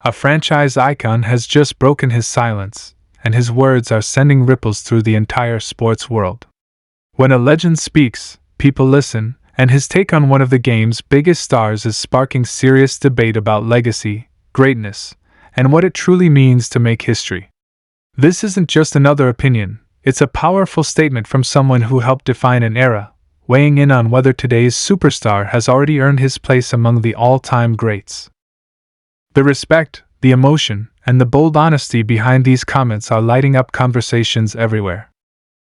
A franchise icon has just broken his silence, and his words are sending ripples through the entire sports world. When a legend speaks, people listen, and his take on one of the game's biggest stars is sparking serious debate about legacy, greatness, and what it truly means to make history. This isn't just another opinion, it's a powerful statement from someone who helped define an era, weighing in on whether today's superstar has already earned his place among the all-time greats. The respect, the emotion, and the bold honesty behind these comments are lighting up conversations everywhere.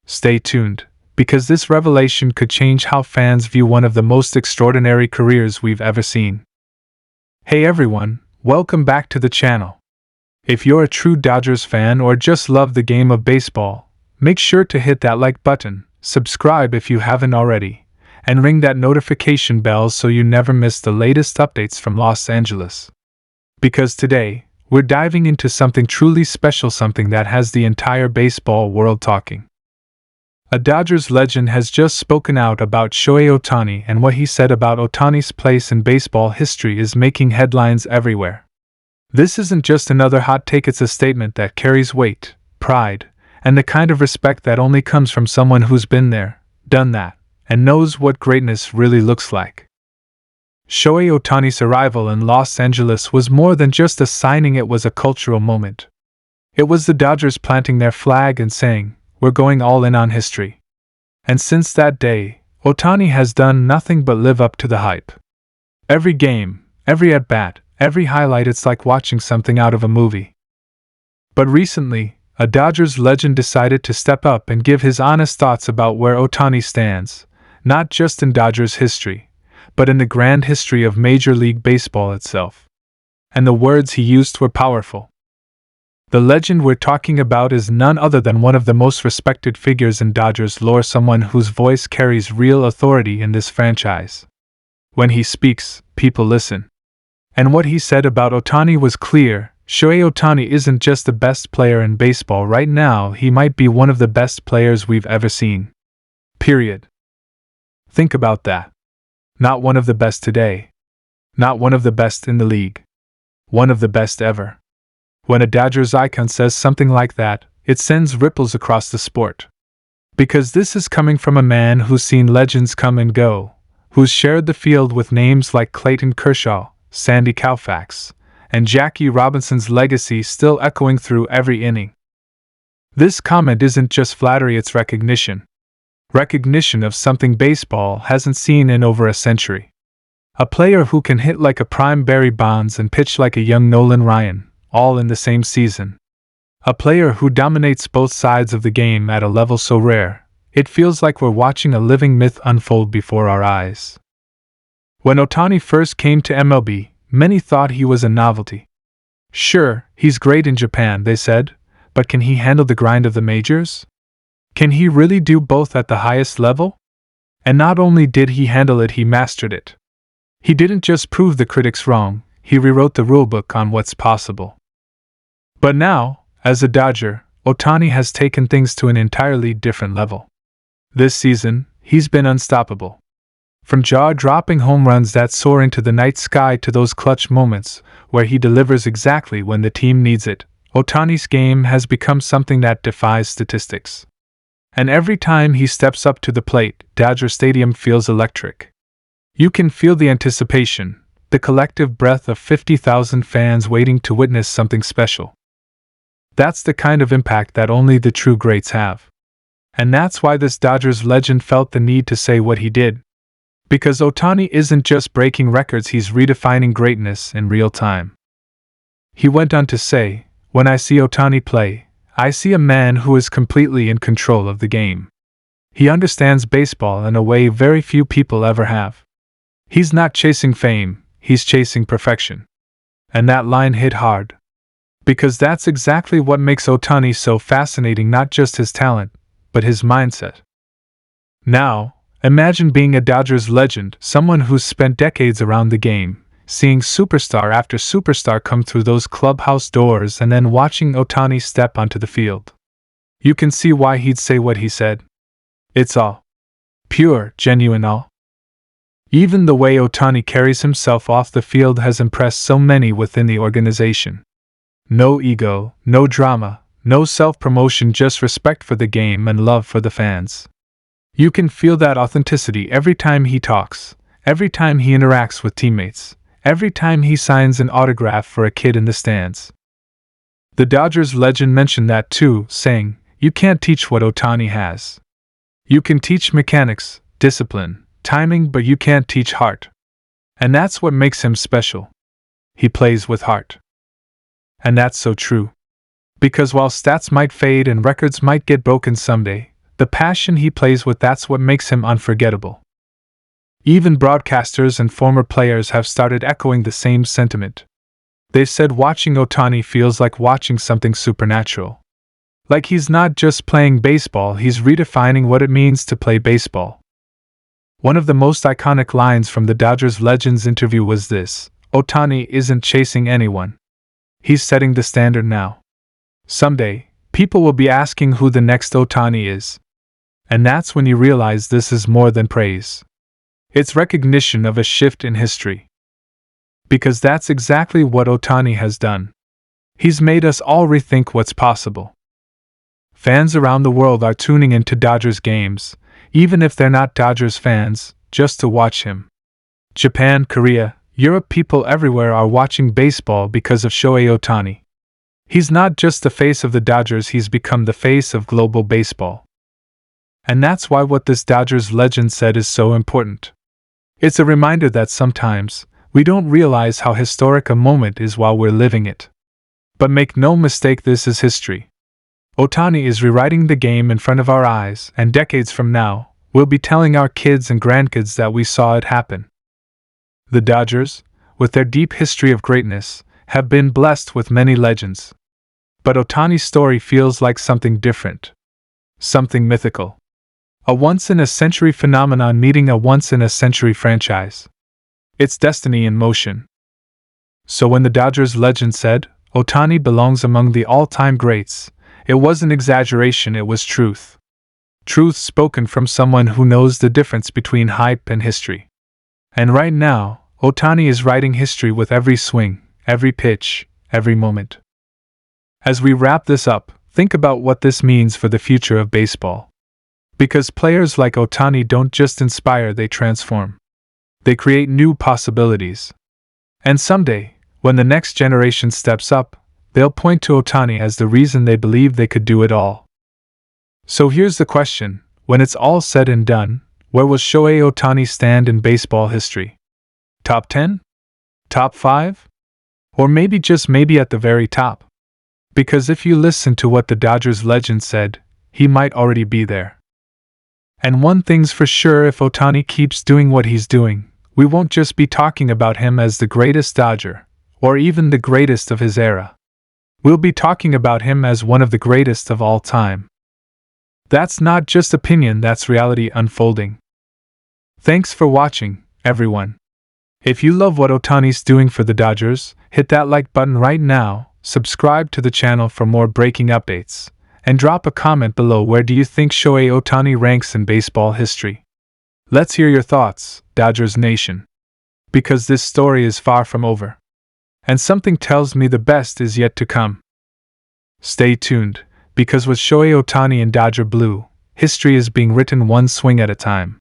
Stay tuned, because this revelation could change how fans view one of the most extraordinary careers we've ever seen. Hey everyone, welcome back to the channel. If you're a true Dodgers fan or just love the game of baseball, make sure to hit that like button, subscribe if you haven't already, and ring that notification bell so you never miss the latest updates from Los Angeles. Because today, we're diving into something truly special, something that has the entire baseball world talking. A Dodgers legend has just spoken out about Shohei Ohtani, and what he said about Ohtani's place in baseball history is making headlines everywhere. This isn't just another hot take, it's a statement that carries weight, pride, and the kind of respect that only comes from someone who's been there, done that, and knows what greatness really looks like. Shohei Ohtani's arrival in Los Angeles was more than just a signing, it was a cultural moment. It was the Dodgers planting their flag and saying, "We're going all in on history." And since that day, Ohtani has done nothing but live up to the hype. Every game, every at-bat, every highlight, it's like watching something out of a movie. But recently, a Dodgers legend decided to step up and give his honest thoughts about where Ohtani stands, not just in Dodgers history, but in the grand history of Major League Baseball itself. And the words he used were powerful. The legend we're talking about is none other than one of the most respected figures in Dodgers lore, someone whose voice carries real authority in this franchise. When he speaks, people listen. And what he said about Ohtani was clear. Shohei Ohtani isn't just the best player in baseball right now, he might be one of the best players we've ever seen. Period. Think about that. Not one of the best today. Not one of the best in the league. One of the best ever. When a Dodgers icon says something like that, it sends ripples across the sport. Because this is coming from a man who's seen legends come and go, who's shared the field with names like Clayton Kershaw, Sandy Koufax, and Jackie Robinson's legacy still echoing through every inning. This comment isn't just flattery, it's recognition. Recognition of something baseball hasn't seen in over a century. A player who can hit like a prime Barry Bonds and pitch like a young Nolan Ryan, all in the same season. A player who dominates both sides of the game at a level so rare, it feels like we're watching a living myth unfold before our eyes. When Ohtani first came to MLB, many thought he was a novelty. Sure, he's great in Japan, they said, but can he handle the grind of the majors? Can he really do both at the highest level? And not only did he handle it, he mastered it. He didn't just prove the critics wrong, he rewrote the rulebook on what's possible. But now, as a Dodger, Ohtani has taken things to an entirely different level. This season, he's been unstoppable. From jaw-dropping home runs that soar into the night sky to those clutch moments where he delivers exactly when the team needs it, Ohtani's game has become something that defies statistics. And every time he steps up to the plate, Dodger Stadium feels electric. You can feel the anticipation, the collective breath of 50,000 fans waiting to witness something special. That's the kind of impact that only the true greats have. And that's why this Dodgers legend felt the need to say what he did. Because Ohtani isn't just breaking records, he's redefining greatness in real time. He went on to say, "When I see Ohtani play, I see a man who is completely in control of the game. He understands baseball in a way very few people ever have. He's not chasing fame, he's chasing perfection." And that line hit hard. Because that's exactly what makes Ohtani so fascinating, not just his talent, but his mindset. Now, imagine being a Dodgers legend, someone who's spent decades around the game, seeing superstar after superstar come through those clubhouse doors and then watching Ohtani step onto the field. You can see why he'd say what he said. It's all pure, genuine all. Even the way Ohtani carries himself off the field has impressed so many within the organization. No ego, no drama, no self-promotion, just respect for the game and love for the fans. You can feel that authenticity every time he talks, every time he interacts with teammates, every time he signs an autograph for a kid in the stands. The Dodgers legend mentioned that too, saying, "You can't teach what Ohtani has. You can teach mechanics, discipline, timing, but you can't teach heart. And that's what makes him special. He plays with heart." And that's so true. Because while stats might fade and records might get broken someday, the passion he plays with, that's what makes him unforgettable. Even broadcasters and former players have started echoing the same sentiment. They've said watching Ohtani feels like watching something supernatural. Like he's not just playing baseball, he's redefining what it means to play baseball. One of the most iconic lines from the Dodgers Legends interview was this: "Ohtani isn't chasing anyone. He's setting the standard now. Someday, people will be asking who the next Ohtani is." And that's when you realize this is more than praise. It's recognition of a shift in history. Because that's exactly what Ohtani has done. He's made us all rethink what's possible. Fans around the world are tuning into Dodgers games, even if they're not Dodgers fans, just to watch him. Japan, Korea, Europe, people everywhere are watching baseball because of Shohei Ohtani. He's not just the face of the Dodgers, he's become the face of global baseball. And that's why what this Dodgers legend said is so important. It's a reminder that sometimes, we don't realize how historic a moment is while we're living it. But make no mistake, this is history. Ohtani is rewriting the game in front of our eyes, and decades from now, we'll be telling our kids and grandkids that we saw it happen. The Dodgers, with their deep history of greatness, have been blessed with many legends. But Ohtani's story feels like something different. Something mythical. A once-in-a-century phenomenon meeting a once-in-a-century franchise. It's destiny in motion. So when the Dodgers legend said, "Ohtani belongs among the all-time greats," it wasn't exaggeration, it was truth. Truth spoken from someone who knows the difference between hype and history. And right now, Ohtani is writing history with every swing, every pitch, every moment. As we wrap this up, think about what this means for the future of baseball. Because players like Ohtani don't just inspire, they transform. They create new possibilities. And someday, when the next generation steps up, they'll point to Ohtani as the reason they believe they could do it all. So here's the question: when it's all said and done, where will Shohei Ohtani stand in baseball history? Top 10? Top 5? Or maybe, just maybe, at the very top? Because if you listen to what the Dodgers legend said, he might already be there. And one thing's for sure, if Ohtani keeps doing what he's doing, we won't just be talking about him as the greatest Dodger, or even the greatest of his era. We'll be talking about him as one of the greatest of all time. That's not just opinion, that's reality unfolding. Thanks for watching, everyone. If you love what Ohtani's doing for the Dodgers, hit that like button right now, subscribe to the channel for more breaking updates, and drop a comment below. Where do you think Shohei Ohtani ranks in baseball history? Let's hear your thoughts, Dodgers Nation. Because this story is far from over. And something tells me the best is yet to come. Stay tuned, because with Shohei Ohtani in Dodger Blue, history is being written one swing at a time.